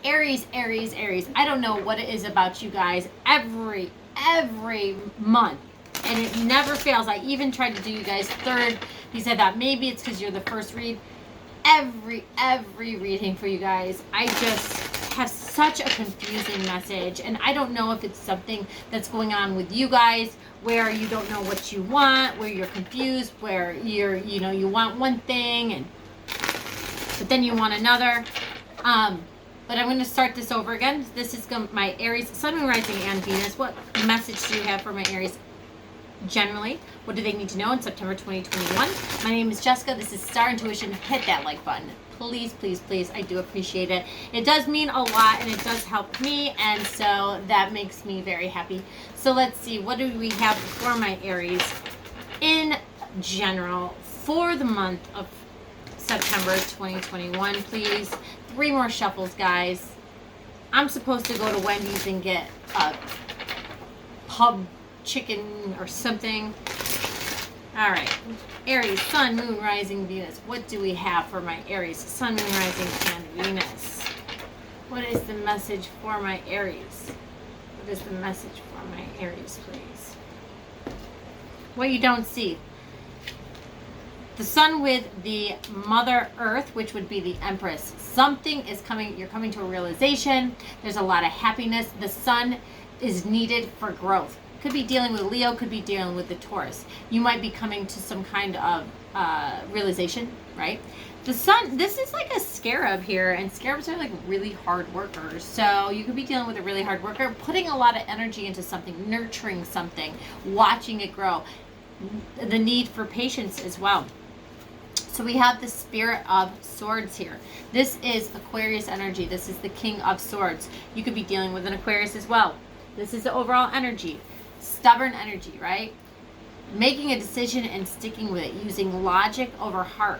Aries, Aries, Aries. I don't know what it is about you guys. Every month, and it never fails. I even tried to do you guys third because I thought maybe it's because you're the first read. Every reading for you guys, I just have such a confusing message, and I don't know if it's something that's going on with you guys where you don't know what you want, where you're confused, where you want one thing and but then you want another. But I'm going to start this over again. This is my Aries, Sun, Moon, Rising, and Venus. What message do you have for my Aries generally? What do they need to know in September 2021? My name is Jessica. This is Star Intuition. Hit that like button. Please, please, please. I do appreciate it. It does mean a lot, and it does help me, and so that makes me very happy. So let's see. What do we have for my Aries in general for the month of September 2021, please? 3 more shuffles, guys. I'm supposed to go to Wendy's and get a pub chicken or something. All right. Aries, Sun, Moon, Rising, Venus. What do we have for my Aries, Sun, Moon, Rising, and Venus? What is the message for my Aries? What is the message for my Aries, please? What you don't see. The Sun with the Mother Earth, which would be the Empress. Something is coming. You're coming to a realization. There's a lot of happiness. The Sun is needed for growth. Could be dealing with Leo. Could be dealing with the Taurus. You might be coming to some kind of realization, right? The Sun, this is like a scarab here, and scarabs are like really hard workers. So you could be dealing with a really hard worker, putting a lot of energy into something, nurturing something, watching it grow. The need for patience as well. So we have the Spirit of Swords here. This is Aquarius energy. This is the King of Swords. You could be dealing with an Aquarius as well. This is the overall energy. Stubborn energy, right? Making a decision and sticking with it. Using logic over heart.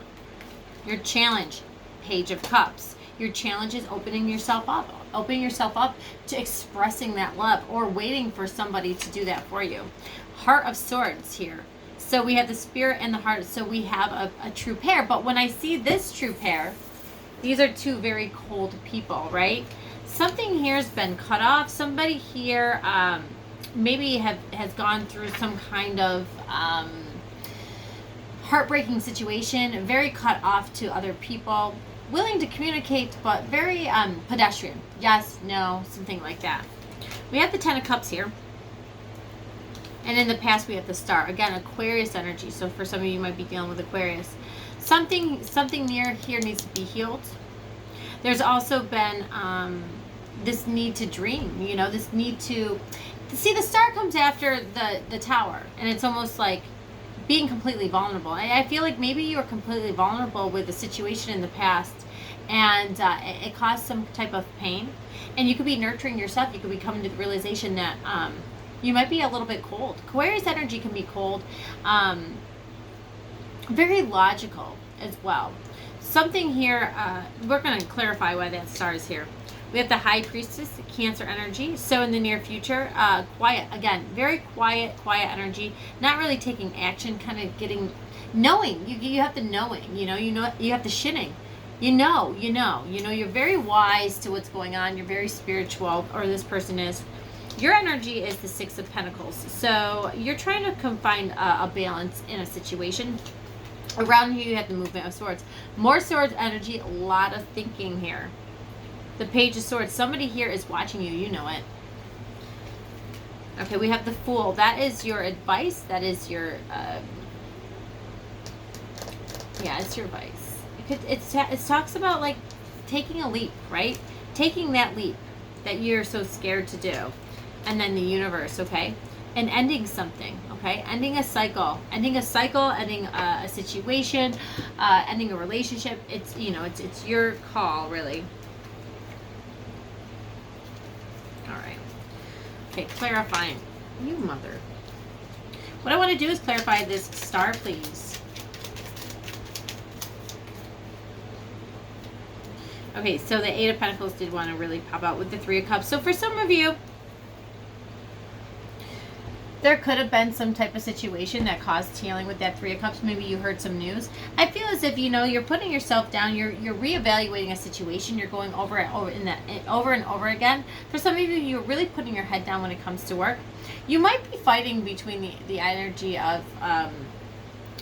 Your challenge, Page of Cups. Your challenge is opening yourself up. Opening yourself up to expressing that love or waiting for somebody to do that for you. Heart of Swords here. So we have the Spirit and the Heart. So we have a true pair. But when I see this true pair, these are 2 very cold people, right? Something here has been cut off. Somebody here maybe has gone through some kind of heartbreaking situation. Very cut off to other people. Willing to communicate, but very pedestrian. Yes, no, something like that. We have the 10 of Cups here. And in the past, we have the Star. Again, Aquarius energy. So for some of you, you might be dealing with Aquarius. Something near here needs to be healed. There's also been this need to dream. You know, this need to see. The Star comes after the Tower, and it's almost like being completely vulnerable. I feel like maybe you were completely vulnerable with a situation in the past, and it caused some type of pain. And you could be nurturing yourself. You could be coming to the realization that you might be a little bit cold. Aquarius energy can be cold. Very logical as well. Something here, we're going to clarify why that Star is here. We have the High Priestess, Cancer energy. So in the near future, quiet. Again, very quiet energy. Not really taking action, kind of knowing. You have the knowing, you have the shinning. You're very wise to what's going on. You're very spiritual, or this person is. Your energy is the 6 of Pentacles. So you're trying to find a balance in a situation. Around you, you have the Movement of Swords. More Swords energy, a lot of thinking here. The Page of Swords. Somebody here is watching you. You know it. Okay, we have the Fool. That is your advice. That is your... it's your advice. It talks about, like, taking a leap, right? Taking that leap that you're so scared to do. And then the Universe, okay? And ending something, okay? Ending a cycle, ending a situation, ending a relationship. It's, it's your call, really. All right. Okay, clarifying. You mother. What I want to do is clarify this Star, please. Okay, so the 8 of Pentacles did want to really pop out with the 3 of Cups. So for some of you, there could have been some type of situation that caused healing with that Three of Cups. Maybe you heard some news. I feel as if, you know, you're putting yourself down. You're reevaluating a situation. You're going over and over again. For some of you, you're really putting your head down when it comes to work. You might be fighting between the energy of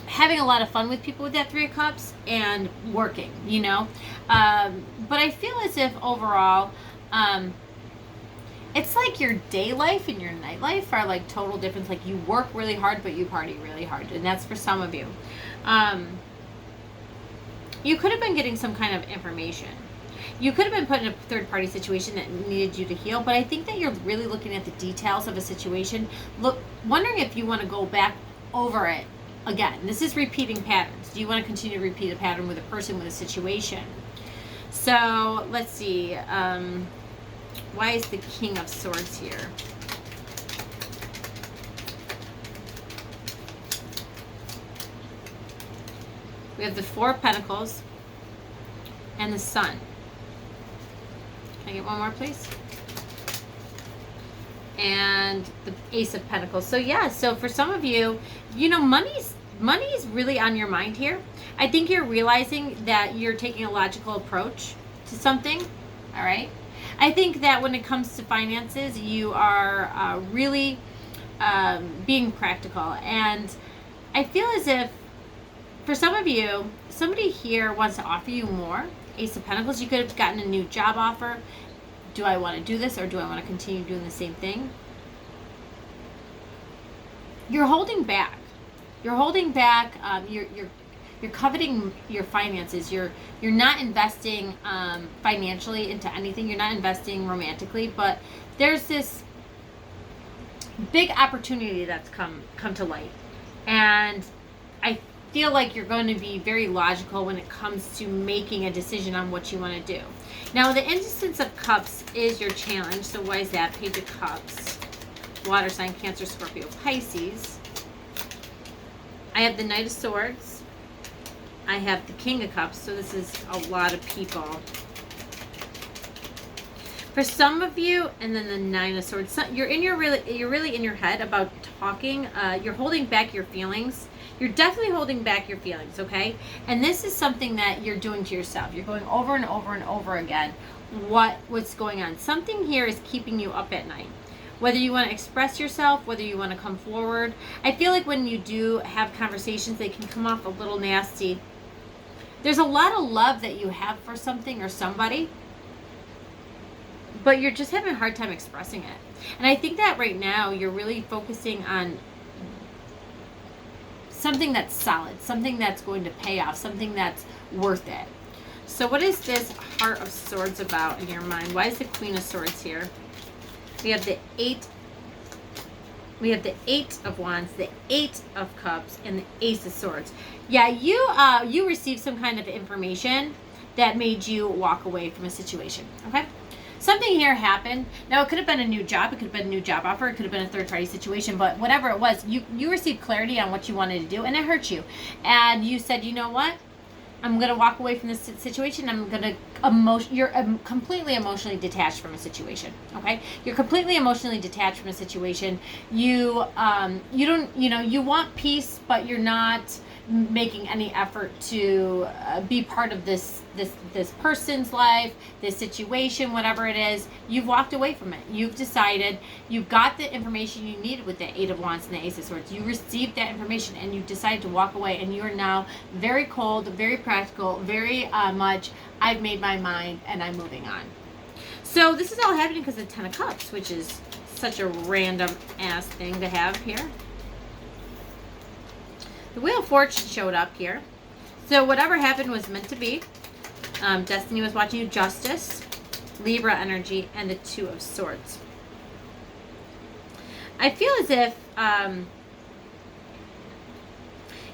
having a lot of fun with people with that Three of Cups and working, you know. But I feel as if overall, it's like your day life and your night life are like total difference. Like you work really hard, but you party really hard. And that's for some of you. You could have been getting some kind of information. You could have been put in a third party situation that needed you to heal. But I think that you're really looking at the details of a situation. Wondering if you want to go back over it again. This is repeating patterns. Do you want to continue to repeat a pattern with a person, with a situation? So let's see. Why is the King of Swords here? We have the Four of Pentacles and the Sun. Can I get one more, please? And the Ace of Pentacles. So yeah, so for some of you, you know, money's really on your mind here. I think you're realizing that you're taking a logical approach to something. All right. I think that when it comes to finances, you are really being practical. And I feel as if, for some of you, somebody here wants to offer you more. Ace of Pentacles, you could have gotten a new job offer. Do I want to do this, or do I want to continue doing the same thing? You're holding back. You're holding back. You're coveting your finances. You're not investing financially into anything. You're not investing romantically, but there's this big opportunity that's come to light. And I feel like you're going to be very logical when it comes to making a decision on what you want to do. Now, the Instance of Cups is your challenge. So why is that? Page of Cups. Water sign, Cancer, Scorpio, Pisces. I have the Knight of Swords. I have the King of Cups, so this is a lot of people. For some of you, and then the Nine of Swords. You're really in your head about talking. You're holding back your feelings. You're definitely holding back your feelings, okay? And this is something that you're doing to yourself. You're going over and over and over again what's going on. Something here is keeping you up at night. Whether you want to express yourself, whether you want to come forward. I feel like when you do have conversations, they can come off a little nasty. There's a lot of love that you have for something or somebody, but you're just having a hard time expressing it. And I think that right now you're really focusing on something that's solid, something that's going to pay off, something that's worth it. So what is this Heart of Swords about in your mind? Why is the Queen of Swords here? We have the Eight of Wands, the Eight of Cups, and the Ace of Swords. Yeah, you received some kind of information that made you walk away from a situation, okay? Something here happened. Now, it could have been a new job. It could have been a new job offer. It could have been a third-party situation. But whatever it was, you received clarity on what you wanted to do, and it hurt you. And you said, you know what? I'm going to walk away from this situation. I'm going to you're completely emotionally detached from a situation, okay? You're completely emotionally detached from a situation. You don't, you want peace, but you're not making any effort to be part of this person's life, this situation, whatever it is. You've walked away from it. You've decided, you've got the information you needed with the Eight of Wands and the Ace of Swords. You received that information and you decided to walk away, and you are now very cold, very practical, very much, I've made my mind and I'm moving on. So this is all happening because of the Ten of Cups, which is such a random ass thing to have here. The Wheel of Fortune showed up here. So whatever happened was meant to be. Destiny was watching you. Justice, Libra energy, and the Two of Swords. I feel as if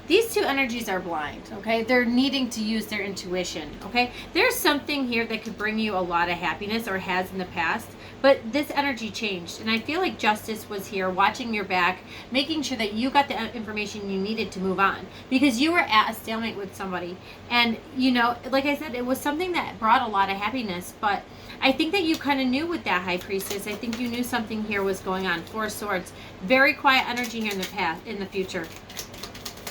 These two energies are blind, okay? They're needing to use their intuition, okay? There's something here that could bring you a lot of happiness, or has in the past, but this energy changed. And I feel like justice was here, watching your back, making sure that you got the information you needed to move on, because you were at a stalemate with somebody. And, you know, like I said, it was something that brought a lot of happiness, but I think that you kind of knew with that, High Priestess. I think you knew something here was going on. Four of Swords. Very quiet energy here in the past, in the future.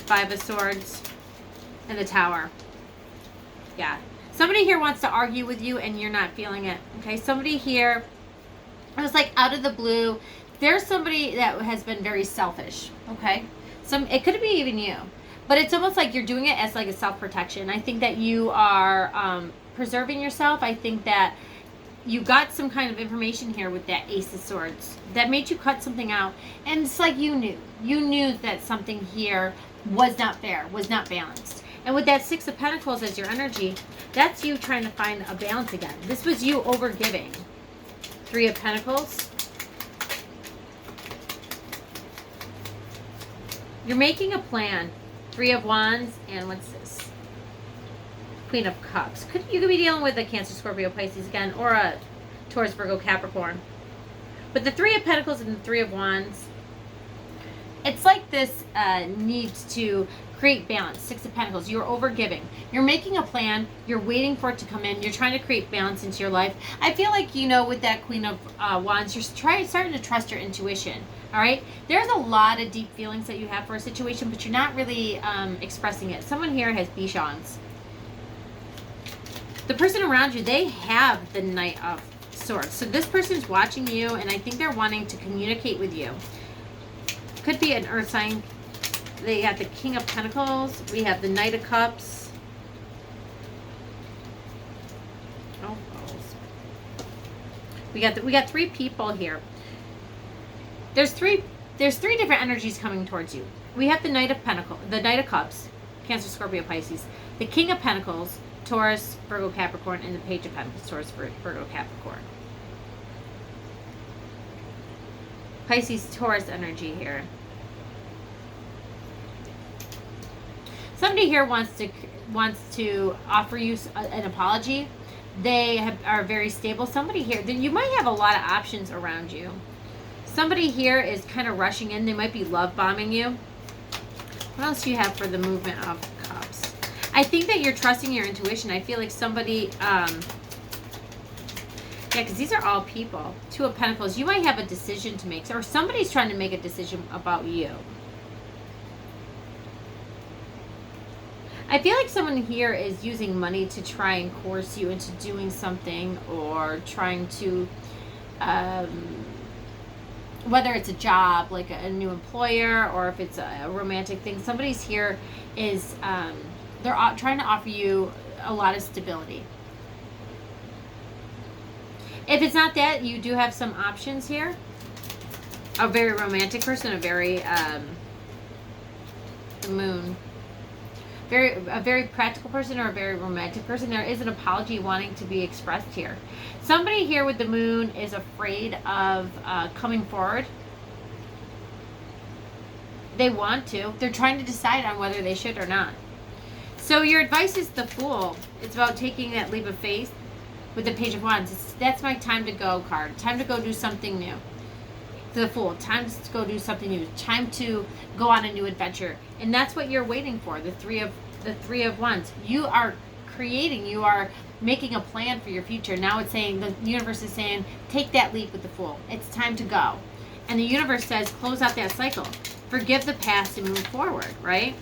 Five of Swords. And the Tower. Yeah. Somebody here wants to argue with you and you're not feeling it. Okay. Somebody here, it was like out of the blue. There's somebody that has been very selfish. Okay. It could be even you. But it's almost like you're doing it as like a self-protection. I think that you are preserving yourself. I think that you got some kind of information here with that Ace of Swords that made you cut something out. And it's like you knew that something here was not fair, was not balanced. And with that Six of Pentacles as your energy, that's you trying to find a balance again. This was you overgiving. Three of Pentacles. You're making a plan. Three of Wands, and what's this? Queen of Cups. You could be dealing with a Cancer, Scorpio, Pisces again, or a Taurus, Virgo, Capricorn. But the Three of Pentacles and the Three of Wands, it's like this needs to create balance. Six of Pentacles. You're overgiving. You're making a plan. You're waiting for it to come in. You're trying to create balance into your life. I feel like, you know, with that Queen of Wands, you're starting to trust your intuition. All right. There's a lot of deep feelings that you have for a situation, but you're not really expressing it. Someone here has Bichons. The person around you, they have the Knight of Swords. So this person's watching you, and I think they're wanting to communicate with you. Could be an earth sign. They have the King of Pentacles. We have the Knight of Cups. Oh, balls. We got three people here. There's three different energies coming towards you. We have the Knight of Pentacles, the Knight of Cups, Cancer, Scorpio, Pisces, the King of Pentacles, Taurus, Virgo, Capricorn, and the Page of Pentacles, Taurus, Virgo, Capricorn. Pisces, Taurus energy here. Somebody here wants to offer you an apology. They are very stable. Somebody here, then you might have a lot of options around you. Somebody here is kind of rushing in. They might be love bombing you. What else do you have for the movement of Cups? I think that you're trusting your intuition. I feel like somebody, yeah, because these are all people. Two of Pentacles. You might have a decision to make, or somebody's trying to make a decision about you. I feel like someone here is using money to try and coerce you into doing something, or trying to, whether it's a job, like a new employer, or if it's a romantic thing. Somebody's here is, they're trying to offer you a lot of stability. If it's not that, you do have some options here. A very romantic person, a very, the Moon. A very practical person, or a very romantic person. There is an apology wanting to be expressed here. Somebody here with the Moon is afraid of coming forward. They want to. They're trying to decide on whether they should or not. So your advice is the Fool. It's about taking that leap of faith with the Page of Wands. That's my time to go card. Time to go do something new. The Fool. Time to go do something new. Time to go on a new adventure. And that's what you're waiting for. The Three of Wands. You are creating. You are making a plan for your future. Now it's saying, the universe is saying, take that leap with the Fool. It's time to go. And the universe says, close out that cycle. Forgive the past and move forward, right?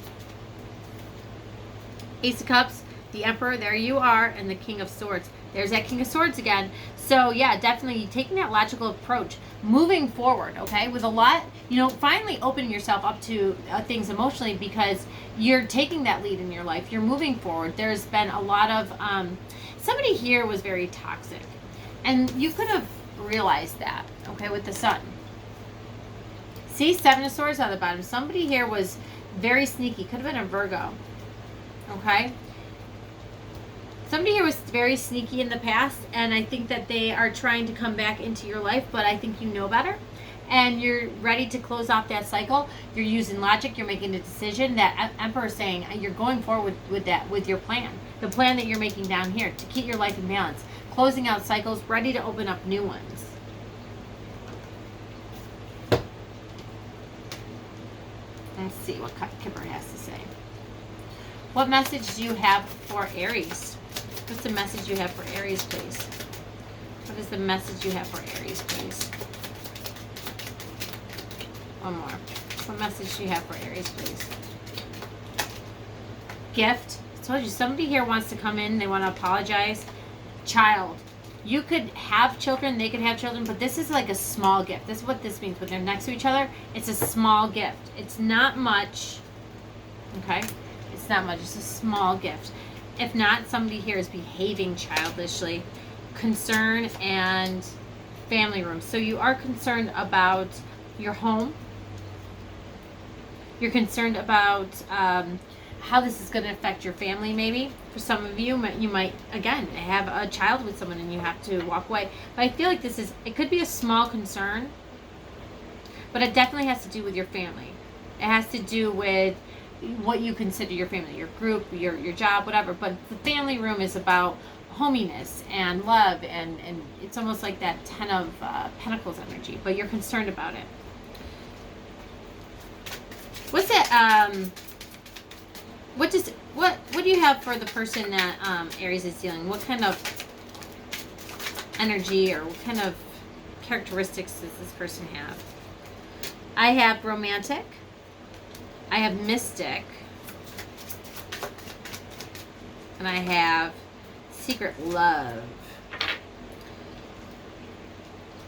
Ace of Cups, the Emperor, there you are, and the King of Swords. There's that King of Swords again. So yeah, definitely taking that logical approach, moving forward, okay? With a lot, finally opening yourself up to things emotionally, because you're taking that lead in your life. You're moving forward. There's been a lot of, somebody here was very toxic. And you could have realized that, okay, with the Sun. See, Seven of Swords on the bottom. Somebody here was very sneaky. Could have been a Virgo, okay? Somebody here was very sneaky in the past, and I think that they are trying to come back into your life, but I think you know better. and you're ready to close off that cycle, you're using logic, you're making a decision. That Emperor is saying you're going forward with that, with your plan. The plan that you're making down here to keep your life in balance. Closing out cycles, ready to open up new ones. Let's see what Kipper has to say. What message do you have for Aries? What's the message you have for Aries, please? What is the message you have for Aries, please? One more. What message do you have for Aries, please? Gift. I told you, somebody here wants to come in. They want to apologize. Child. You could have children. They could have children. But this is like a small gift. This is what this means. When they're next to each other, it's a small gift. It's not much. Okay? It's not much. It's a small gift. If not, somebody here is behaving childishly. Concern and family room. So you are concerned about your home. You're concerned about how this is going to affect your family, maybe. For some of you, you might, again, have a child with someone and you have to walk away. But I feel like it could be a small concern, but it definitely has to do with your family. It has to do with what you consider your family, your group, your job, whatever. But the family room is about hominess and love, and it's almost like that Ten of Pentacles energy, but you're concerned about it. What's that? What do you have for the person that Aries is dealing? What kind of energy or what kind of characteristics does this person have? I have romantic. I have mystic. And I have secret love.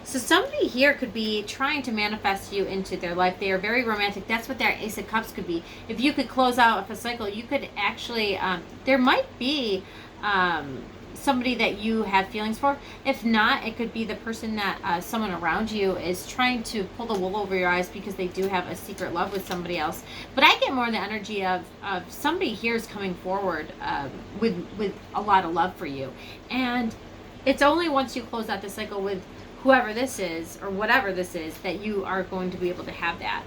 So somebody here could be trying to manifest you into their life. They are very romantic. That's what their Ace of Cups could be. If you could close out a cycle, you could actually, there might be somebody that you have feelings for. If not, it could be the person that someone around you is trying to pull the wool over your eyes because they do have a secret love with somebody else. But I get more the energy of somebody here is coming forward with a lot of love for you. And it's only once you close out the cycle with whoever this is or whatever this is that you are going to be able to have that.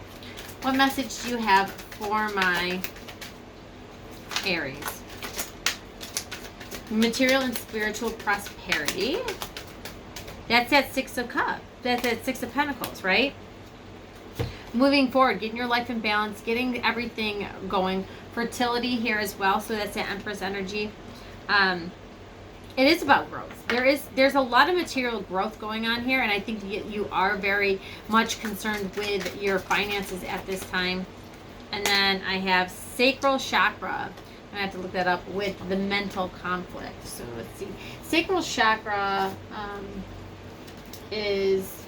What message do you have for my Aries? Material and spiritual prosperity. That's that Six of Cups. That's that Six of Pentacles, right? Moving forward, getting your life in balance, getting everything going. Fertility here as well. So that's the Empress energy. It is about growth. There's a lot of material growth going on here, and I think you are very much concerned with your finances at this time. And then I have Sacral Chakra. I have to look that up with the mental conflict. So let's see. Sacral Chakra is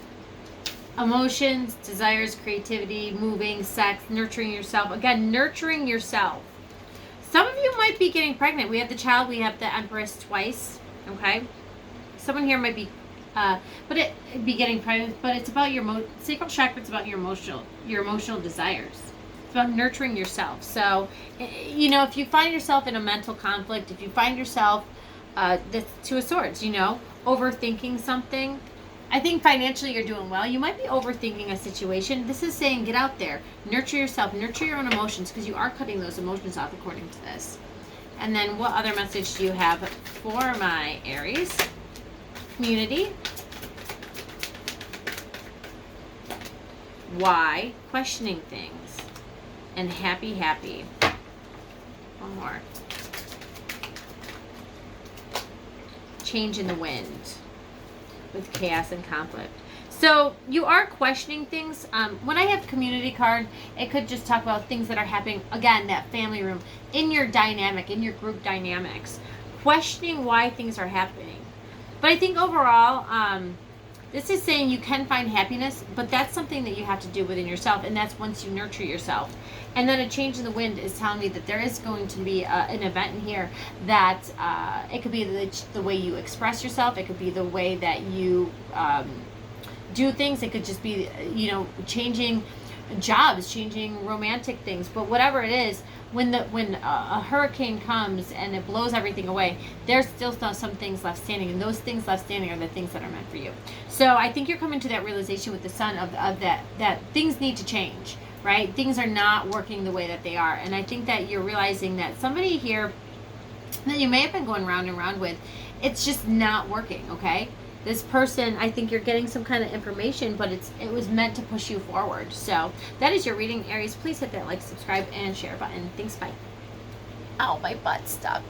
emotions, desires, creativity, moving, sex, nurturing yourself. Again, nurturing yourself. Some of you might be getting pregnant. We have the child. We have the Empress twice. Okay. Someone here might be, be getting pregnant. But it's about your Sacral Chakra. It's about your emotional desires. It's about nurturing yourself. So, if you find yourself in a mental conflict, if you find yourself, that's Two of Swords, overthinking something. I think financially you're doing well. You might be overthinking a situation. This is saying get out there, nurture yourself, nurture your own emotions, because you are cutting those emotions off according to this. And then what other message do you have for my Aries? Community. Why? Questioning things. And happy. One more. Change in the wind. With chaos and conflict. So you are questioning things. When I have community card, it could just talk about things that are happening, again, that family room, in your dynamic, in your group dynamics, questioning why things are happening. But I think overall, this is saying you can find happiness, but that's something that you have to do within yourself, and that's once you nurture yourself. And then a change in the wind is telling me that there is going to be an event in here that it could be the way you express yourself. It could be the way that you do things. It could just be, changing jobs, changing romantic things. But whatever it is, when a hurricane comes and it blows everything away, there's still some things left standing, and those things left standing are the things that are meant for you. So I think you're coming to that realization with the Sun of that things need to change, right? Things are not working the way that they are, and I think that you're realizing that somebody here that you may have been going round and round with, it's just not working. Okay, this person, I think you're getting some kind of information, but it was meant to push you forward. So that is your reading, Aries. Please hit that like, subscribe, and share button. Thanks, bye. Ow, my butt stuck.